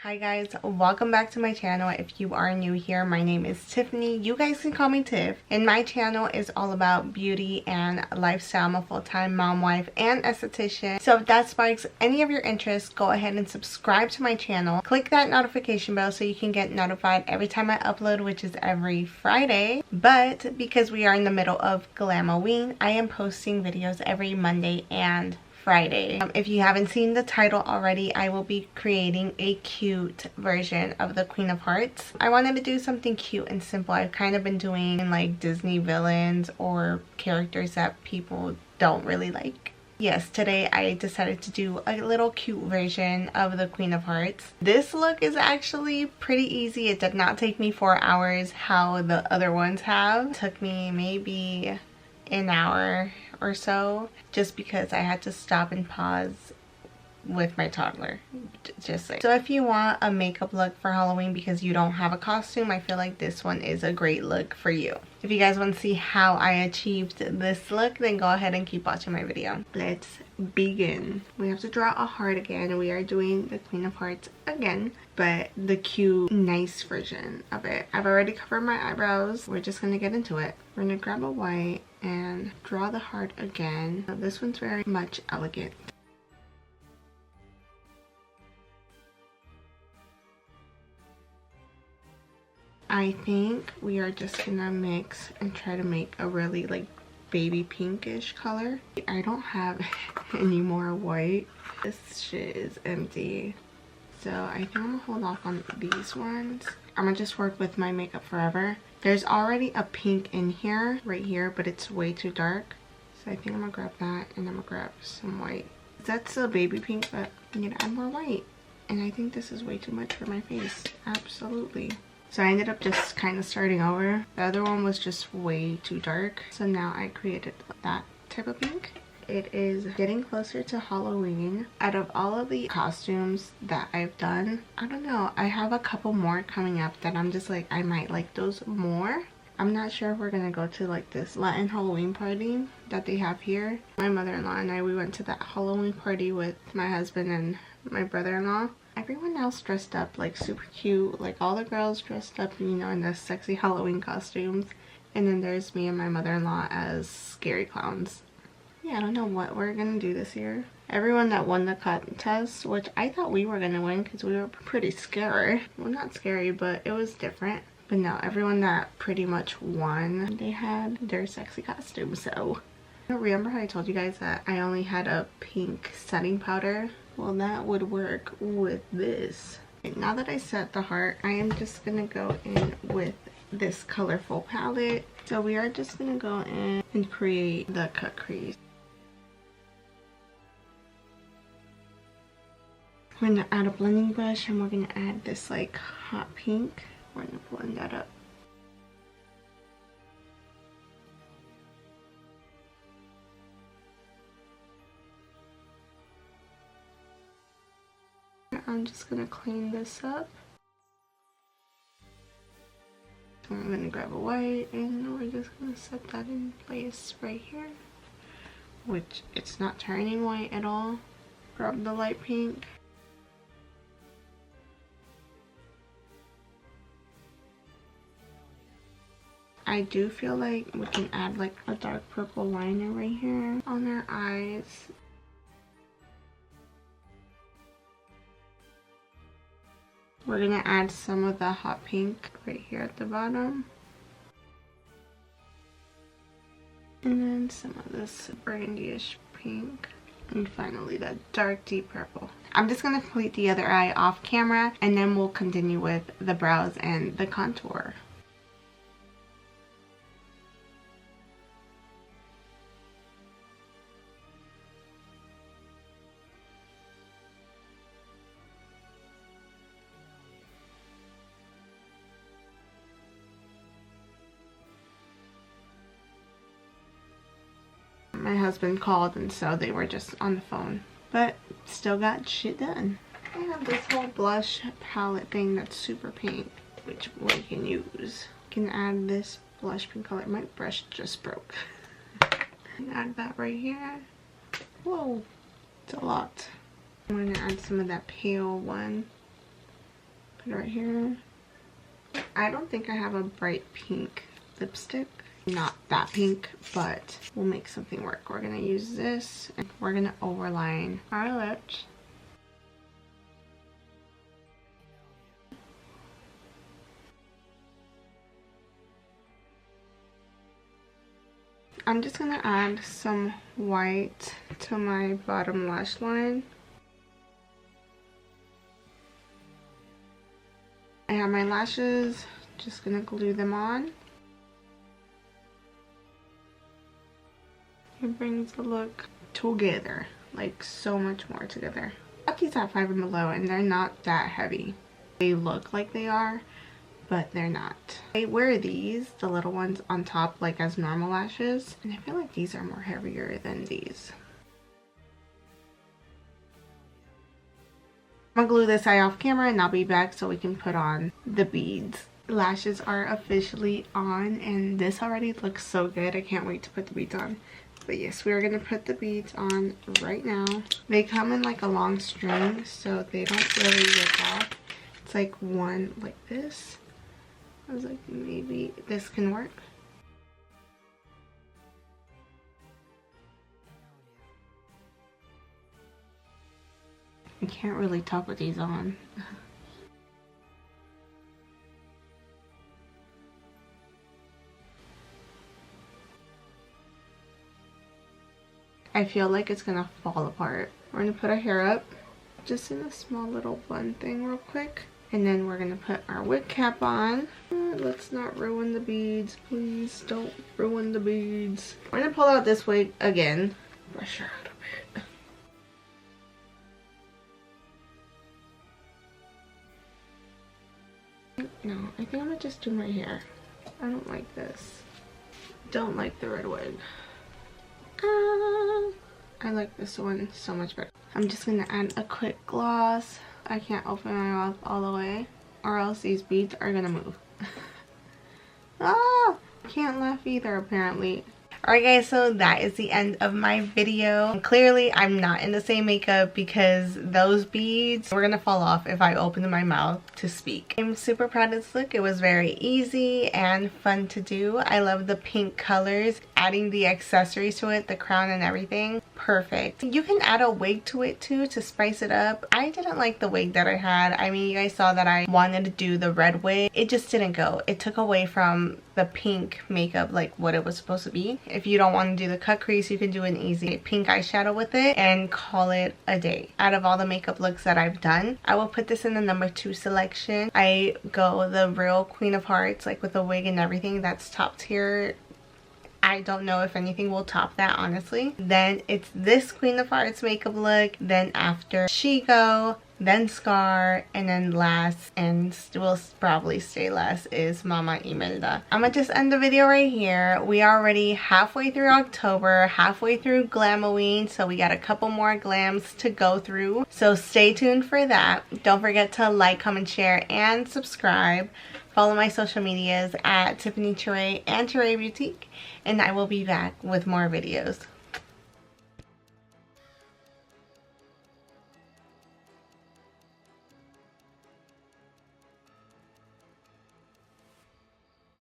Hi guys, welcome back to my channel. If you are new here, my name is Tiffany. You guys can call me Tiff. And my channel is all about beauty and lifestyle. I'm a full-time mom, wife, and esthetician. So if that sparks any of your interests, go ahead and subscribe to my channel. Click that notification bell so you can get notified every time I upload, which is every Friday. But because we are in the middle of Glamoween, I am posting videos every Monday and Friday. If you haven't seen the title already, I will be creating a cute version of the Queen of Hearts. I wanted to do something cute and simple. I've kind of been doing like Disney villains or characters that people don't really like. Yes, today I decided to do a little cute version of the Queen of Hearts. This look is actually pretty easy. It did not take me 4 hours how the other ones have. It took me maybe an hour or so, just because I had to stop and pause with my toddler. Just like. So if you want a makeup look for Halloween because you don't have a costume, I feel like this one is a great look for you. If you guys want to see how I achieved this look, then go ahead and keep watching my video. Let's begin. We have to draw a heart again. We are doing the Queen of Hearts again, but the cute, nice version of it. I've already covered my eyebrows. We're just gonna get into it. We're gonna grab a white and draw the heart again. Now, this one's very much elegant. I think we are just gonna mix and try to make a really like baby pinkish color. I don't have any more white. This shit is empty. So I think I'm gonna hold off on these ones. I'm gonna just work with my Makeup Forever. There's already a pink in here, right here, but it's way too dark. So I think I'm gonna grab that and I'm gonna grab some white. That's still baby pink, but I'm gonna add more white. And I think this is way too much for my face. Absolutely. So I ended up just kind of starting over. The other one was just way too dark. So now I created that type of pink. It is getting closer to Halloween. Out of all of the costumes that I've done, I don't know, I have a couple more coming up that I'm just like, I might like those more. I'm not sure if we're gonna go to like this Latin Halloween party that they have here. My mother-in-law and I, we went to that Halloween party with my husband and my brother-in-law. Everyone else dressed up like super cute, like all the girls dressed up, you know, in the sexy Halloween costumes. And then there's me and my mother-in-law as scary clowns. Yeah, I don't know what we're gonna do this year. Everyone that won the contest, which I thought we were gonna win because we were pretty scary. Well, not scary, but it was different. But no, everyone that pretty much won, they had their sexy costume, so. Remember how I told you guys that I only had a pink setting powder? Well, that would work with this. Okay, now that I set the heart, I am just gonna go in with this colorful palette. So we are just gonna go in and create the cut crease. We're gonna add a blending brush and we're gonna add this like hot pink. We're gonna blend that up. I'm just gonna clean this up. So I'm gonna grab a white and we're just gonna set that in place right here. Which it's not turning white at all. Grab the light pink. I do feel like we can add like a dark purple liner right here on our eyes. We're gonna add some of the hot pink right here at the bottom. And then some of this burgundy-ish pink. And finally that dark deep purple. I'm just gonna complete the other eye off camera and then we'll continue with the brows and the contour. My husband called and so they were just on the phone, but still got shit done. I have this whole blush palette thing that's super pink, which we can use. Can add this blush pink color. My brush just broke. Add that right here. Whoa, it's a lot. I'm gonna add some of that pale one Put it right here. I don't think I have a bright pink lipstick. Not that pink, but we'll make something work. We're gonna use this and we're gonna overline our lips. I'm just gonna add some white to my bottom lash line. I have my lashes, just gonna glue them on. It brings the look together, like so much more together. I got these at 5 and Below and they're not that heavy. They look like they are, but they're not. I wear these, the little ones on top, like as normal lashes, and I feel like these are more heavier than these. I'm gonna glue this eye off camera and I'll be back so we can put on the beads. Lashes are officially on and this already looks so good. I can't wait to put the beads on. But yes, we are going to put the beads on right now. They come in like a long string, so they don't really rip off. It's like one like this. I was like, maybe this can work. I can't really talk with these on. I feel like it's gonna fall apart. We're gonna put our hair up just in a small little bun thing real quick. And then we're gonna put our wig cap on. Let's not ruin the beads. Please don't ruin the beads. We're gonna pull out this wig again. Brush her out a bit. No, I think I'm gonna just do my hair. I don't like this. Don't like the red wig. I like this one so much better. I'm just gonna add a quick gloss. I can't open my mouth all the way or else these beads are gonna move. Ah! Can't laugh either apparently. Alright guys, so that is the end of my video. Clearly I'm not in the same makeup because those beads were gonna fall off if I opened my mouth to speak. I'm super proud of this look. It was very easy and fun to do. I love the pink colors. Adding the accessories to it, the crown and everything, perfect. You can add a wig to it too to spice it up. I didn't like the wig that I had. I mean, you guys saw that I wanted to do the red wig. It just didn't go. It took away from the pink makeup, like what it was supposed to be. If you don't want to do the cut crease, you can do an easy pink eyeshadow with it and call it a day. Out of all the makeup looks that I've done, I will put this in the number 2 selection. I go the real Queen of Hearts, like with the wig and everything. That's top tier. I don't know if anything will top that, honestly. Then it's this Queen of Hearts makeup look. Then after Shigo, then Scar, and then last, and will probably stay last, is Mama Imelda. I'm gonna just end the video right here. We are already halfway through October, halfway through Glamoween, so we got a couple more glams to go through. So stay tuned for that. Don't forget to like, comment, share, and subscribe. Follow my social medias at Tiffanycherre and Cherre Boutique, and I will be back with more videos.